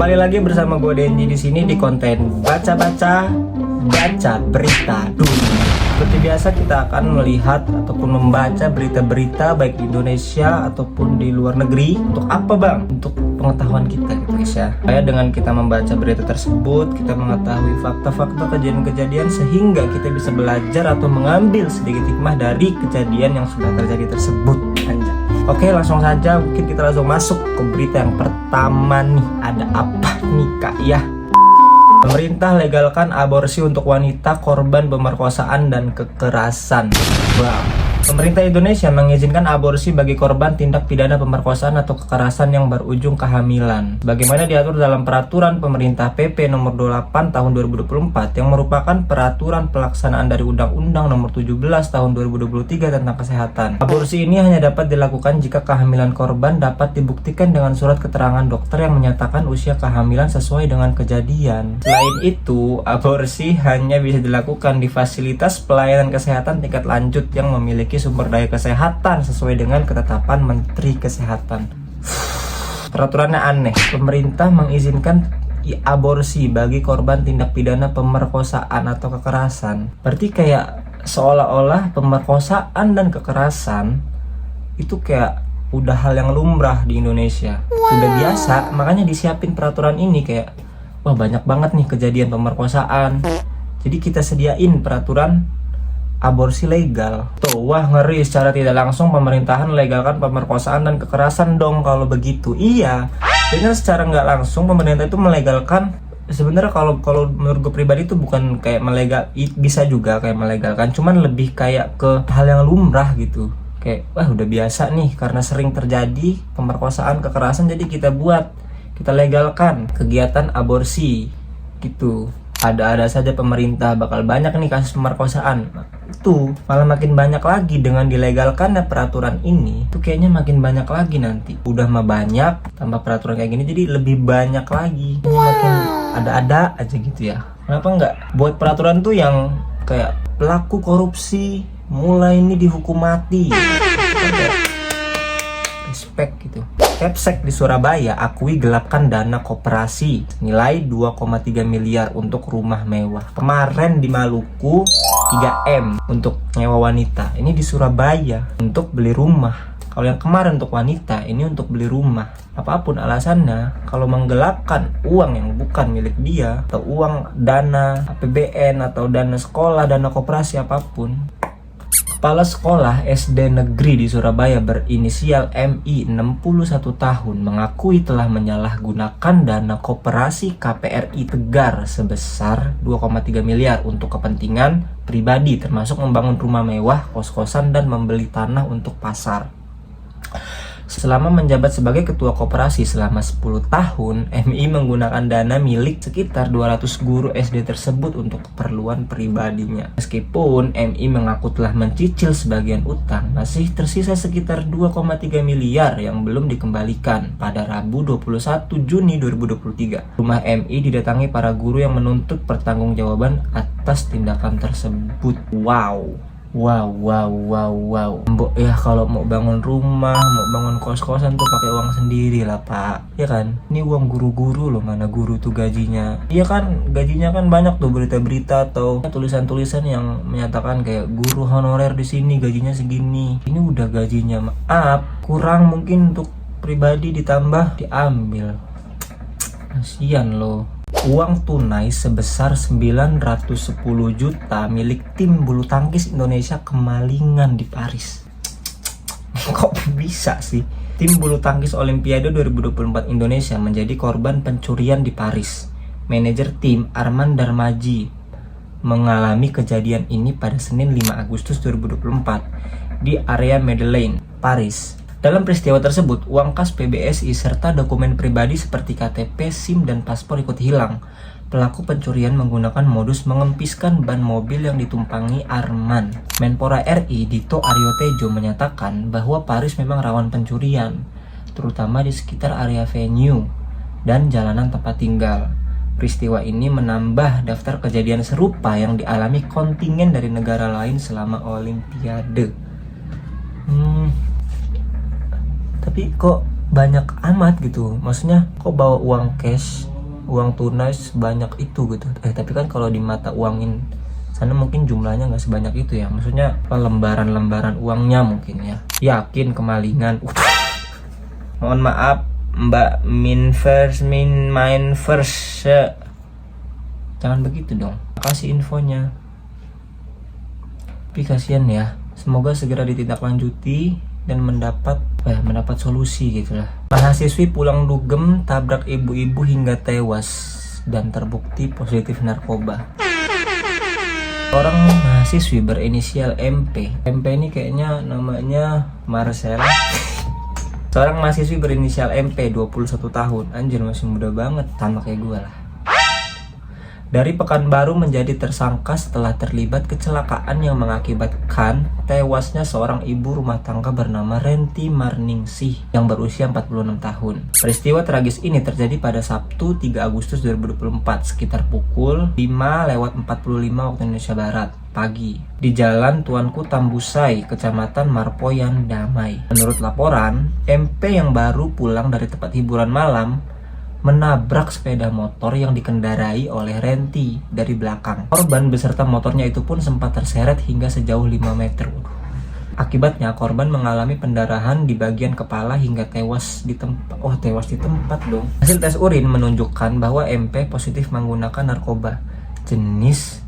Kembali lagi bersama gue Denji di sini di konten baca berita dulu. Seperti biasa kita akan melihat ataupun membaca berita-berita baik di Indonesia ataupun di luar negeri. Untuk apa bang? Untuk pengetahuan kita gitu guys ya. Supaya dengan kita membaca berita tersebut, kita mengetahui fakta-fakta kejadian-kejadian sehingga kita bisa belajar atau mengambil sedikit hikmah dari kejadian yang sudah terjadi tersebut. Anjay. Oke, langsung saja mungkin kita langsung masuk ke berita yang pertama nih. Ada apa nih kak ya? Pemerintah legalkan aborsi untuk wanita korban pemerkosaan dan kekerasan. Wow. Pemerintah Indonesia mengizinkan aborsi bagi korban tindak pidana pemerkosaan atau kekerasan yang berujung kehamilan. Bagaimana diatur dalam peraturan pemerintah PP nomor 28 tahun 2024 yang merupakan peraturan pelaksanaan dari Undang-Undang nomor 17 tahun 2023 tentang kesehatan. Aborsi ini hanya dapat dilakukan jika kehamilan korban dapat dibuktikan dengan surat keterangan dokter yang menyatakan usia kehamilan sesuai dengan kejadian. Selain itu, aborsi hanya bisa dilakukan di fasilitas pelayanan kesehatan tingkat lanjut yang memiliki sumber daya kesehatan sesuai dengan ketetapan Menteri Kesehatan. Peraturannya aneh. Pemerintah mengizinkan aborsi bagi korban tindak pidana pemerkosaan atau kekerasan. Berarti kayak seolah-olah pemerkosaan dan kekerasan itu kayak udah hal yang lumrah di Indonesia. Udah biasa, makanya disiapin peraturan ini kayak wah banyak banget nih kejadian pemerkosaan. Jadi kita sediain peraturan aborsi legal. Tuh, wah ngeri, secara tidak langsung pemerintahan legalkan pemerkosaan dan kekerasan dong kalau begitu. Iya, dengan secara nggak langsung pemerintah itu melegalkan. Sebenarnya kalau menurut gue pribadi itu bukan kayak bisa juga kayak melegalkan, cuman lebih kayak ke hal yang lumrah gitu. Kayak wah udah biasa nih karena sering terjadi pemerkosaan, kekerasan, jadi kita legalkan kegiatan aborsi gitu. Ada-ada saja pemerintah bakal banyak nih kasus pemerkosaan. Itu malah makin banyak lagi dengan dilegalkannya peraturan ini. Itu kayaknya makin banyak lagi nanti. Udah mah banyak, tambah peraturan kayak gini jadi lebih banyak lagi. Ini makin ada-ada aja gitu ya. Kenapa nggak buat peraturan tuh yang kayak pelaku korupsi mulai ini dihukum mati. Respect gitu. Kepsek di Surabaya akui gelapkan dana koperasi nilai 2,3 miliar untuk rumah mewah. Kemarin di Maluku 3M untuk nyewa wanita. Ini di Surabaya untuk beli rumah. Kalau yang kemarin untuk wanita, ini untuk beli rumah. Apapun alasannya, kalau menggelapkan uang yang bukan milik dia atau uang dana APBN atau dana sekolah, dana koperasi apapun. Kepala Sekolah SD Negeri di Surabaya berinisial MI 61 tahun mengakui telah menyalahgunakan dana koperasi KPRI Tegar sebesar 2,3 miliar untuk kepentingan pribadi termasuk membangun rumah mewah, kos-kosan, dan membeli tanah untuk pasar. Selama menjabat sebagai ketua koperasi selama 10 tahun, MI menggunakan dana milik sekitar 200 guru SD tersebut untuk keperluan pribadinya. Meskipun MI mengaku telah mencicil sebagian utang, masih tersisa sekitar 2,3 miliar yang belum dikembalikan. Pada Rabu 21 Juni 2023, rumah MI didatangi para guru yang menuntut pertanggungjawaban atas tindakan tersebut. Wow. Mbok ya kalau mau bangun rumah, mau bangun kos-kosan tuh pakai uang sendiri lah pak, ya kan? Ini uang guru-guru loh, mana guru tuh gajinya? Iya kan, gajinya kan banyak tuh berita-berita atau tulisan-tulisan yang menyatakan kayak guru honorer di sini gajinya segini. Ini udah gajinya maaf kurang mungkin untuk pribadi ditambah diambil. Kasian loh. Uang tunai sebesar 910 juta milik tim bulu tangkis Indonesia kemalingan di Paris. Kok bisa sih? Tim bulu tangkis Olimpiade 2024 Indonesia menjadi korban pencurian di Paris. Manajer tim Arman Darmaji mengalami kejadian ini pada Senin 5 Agustus 2024 di area Madeleine, Paris. Dalam peristiwa tersebut, uang kas PBSI serta dokumen pribadi seperti KTP, SIM, dan paspor ikut hilang. Pelaku pencurian menggunakan modus mengempiskan ban mobil yang ditumpangi Arman. Menpora RI Dito Aryo Tejo menyatakan bahwa Paris memang rawan pencurian, terutama di sekitar area venue dan jalanan tempat tinggal. Peristiwa ini menambah daftar kejadian serupa yang dialami kontingen dari negara lain selama Olimpiade. Tapi kok banyak amat gitu, maksudnya kok bawa uang cash uang tunai sebanyak itu gitu. Tapi kan kalau di mata uangin sana mungkin jumlahnya nggak sebanyak itu ya. Maksudnya lembaran-lembaran uangnya mungkin ya. Yakin kemalingan. Mohon maaf Mbak main first. Jangan begitu dong. Kasih infonya. Tapi kasihan ya. Semoga segera ditindaklanjuti dan mendapat solusi gitulah. Mahasiswi pulang dugem tabrak ibu-ibu hingga tewas dan terbukti positif narkoba. Orang mahasiswi berinisial MP. MP ini kayaknya namanya Marcel. Seorang mahasiswi berinisial MP 21 tahun. Anjir, masih muda banget, sama kayak gue lah. Dari Pekanbaru menjadi tersangka setelah terlibat kecelakaan yang mengakibatkan tewasnya seorang ibu rumah tangga bernama Renti Marningsih yang berusia 46 tahun. Peristiwa tragis ini terjadi pada Sabtu 3 Agustus 2024 sekitar pukul 5:45 waktu Indonesia Barat pagi di Jalan Tuanku Tambusai, Kecamatan Marpoyan, Damai. Menurut laporan, MP yang baru pulang dari tempat hiburan malam menabrak sepeda motor yang dikendarai oleh Renti dari belakang. Korban beserta motornya itu pun sempat terseret hingga sejauh 5 meter. Akibatnya korban mengalami pendarahan di bagian kepala hingga tewas di tempat. Oh, tewas di tempat dong. Hasil tes urin menunjukkan bahwa MP positif menggunakan narkoba jenis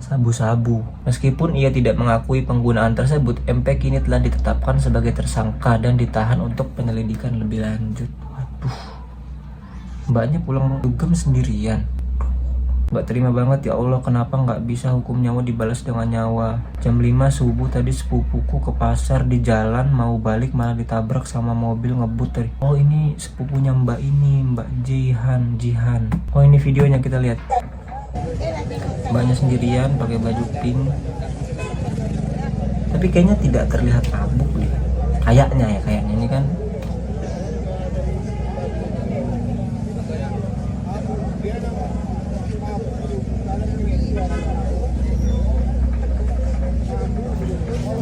sabu-sabu. Meskipun ia tidak mengakui penggunaan tersebut, MP kini telah ditetapkan sebagai tersangka dan ditahan untuk penyelidikan lebih lanjut. Waduh. Mbaknya pulang dugem sendirian. Nggak terima banget ya Allah, kenapa nggak bisa hukum nyawa dibalas dengan nyawa. Jam 5 subuh tadi sepupuku ke pasar, di jalan mau balik malah ditabrak sama mobil ngebut tadi. Oh, ini sepupunya Mbak ini, Mbak Jihan. Oh, ini videonya kita lihat. Mbaknya sendirian pakai baju pink. Tapi kayaknya tidak terlihat mabuk deh. Kayaknya ini kan.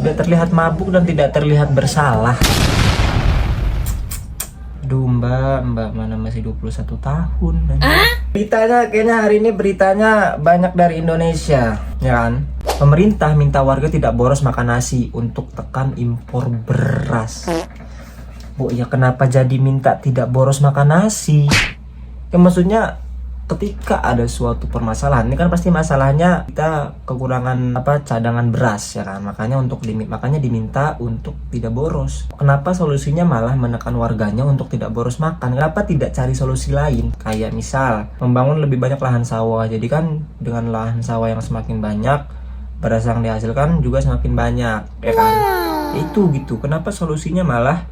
Tidak terlihat mabuk dan tidak terlihat bersalah. Aduh, Mbak mana masih 21 tahun. Beritanya kayaknya hari ini beritanya banyak dari Indonesia, ya kan? Pemerintah minta warga tidak boros makan nasi untuk tekan impor beras. Bu, ya kenapa jadi minta tidak boros makan nasi? Ya maksudnya ketika ada suatu permasalahan, ini kan pasti masalahnya kita kekurangan cadangan beras ya kan, makanya diminta untuk tidak boros. Kenapa solusinya malah menekan warganya untuk tidak boros makan? Kenapa tidak cari solusi lain, kayak misal membangun lebih banyak lahan sawah? Jadi kan dengan lahan sawah yang semakin banyak, beras yang dihasilkan juga semakin banyak ya kan. Itu gitu, kenapa solusinya malah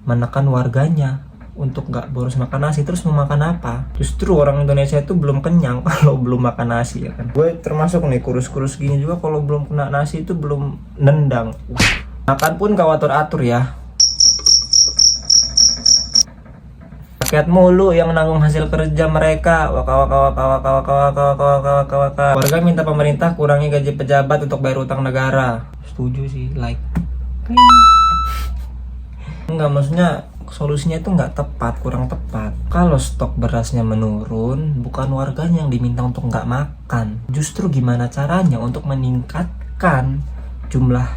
menekan warganya untuk nggak boros makan nasi? Terus mau makan apa? Justru orang Indonesia itu belum kenyang kalau belum makan nasi ya kan. Gue termasuk nih, kurus-kurus gini juga kalau belum kena nasi itu belum nendang. Makan pun kau atur-atur ya. Rakyat mulu yang nanggung hasil kerja mereka. Warga minta pemerintah kurangi gaji pejabat untuk bayar utang negara. Setuju sih, like. Enggak, maksudnya solusinya itu nggak tepat, kurang tepat. Kalau stok berasnya menurun, bukan warganya yang diminta untuk nggak makan. Justru gimana caranya untuk meningkatkan jumlah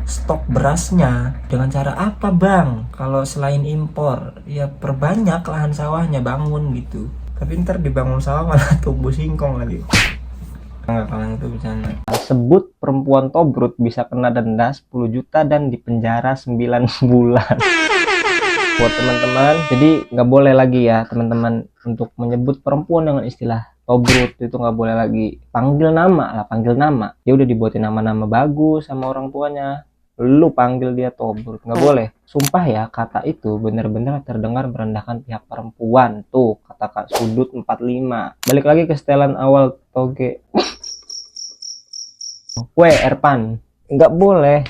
stok berasnya? Dengan cara apa bang? Kalau selain impor, ya perbanyak lahan sawahnya, bangun gitu. Tapi ntar dibangun sawah malah tumbuh singkong lagi. Nggak, kalian itu bercanda. Sebut perempuan tobrut bisa kena denda 10 juta dan dipenjara 9 bulan. Buat teman-teman, jadi nggak boleh lagi ya teman-teman untuk menyebut perempuan dengan istilah tobrut, itu nggak boleh lagi. Panggil nama. Dia udah dibuatin nama-nama bagus sama orang tuanya, lu panggil dia tobrut, nggak boleh. Sumpah ya, kata itu bener-bener terdengar merendahkan pihak perempuan. Tuh kata Kak Sudut 45. Balik lagi ke setelan awal toge. Erpan, nggak boleh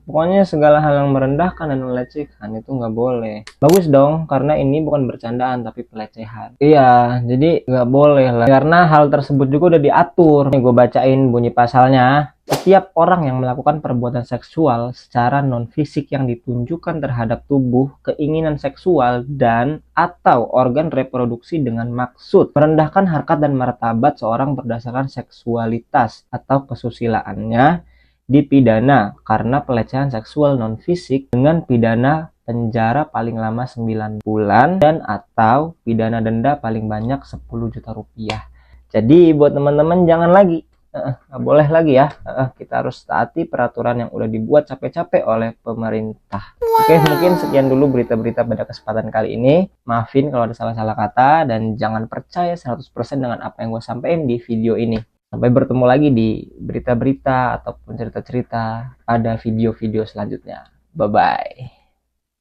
Pokoknya segala hal yang merendahkan dan melecehkan itu nggak boleh. Bagus dong, karena ini bukan bercandaan tapi pelecehan. Iya, jadi nggak boleh lah. Karena hal tersebut juga udah diatur. Nih gue bacain bunyi pasalnya. Setiap orang yang melakukan perbuatan seksual secara non-fisik yang ditunjukkan terhadap tubuh, keinginan seksual, dan atau organ reproduksi dengan maksud merendahkan harkat dan martabat seorang berdasarkan seksualitas atau kesusilaannya dipidana karena pelecehan seksual non-fisik dengan pidana penjara paling lama 9 bulan dan atau pidana denda paling banyak 10 juta rupiah. Jadi buat teman-teman jangan lagi nggak boleh lagi ya, kita harus taati peraturan yang udah dibuat capek-capek oleh pemerintah. Oke, mungkin sekian dulu berita-berita pada kesempatan kali ini. Maafin kalau ada salah-salah kata dan jangan percaya 100% dengan apa yang gue sampaikan di video ini. Sampai bertemu lagi di berita-berita ataupun cerita-cerita pada video-video selanjutnya. Bye-bye.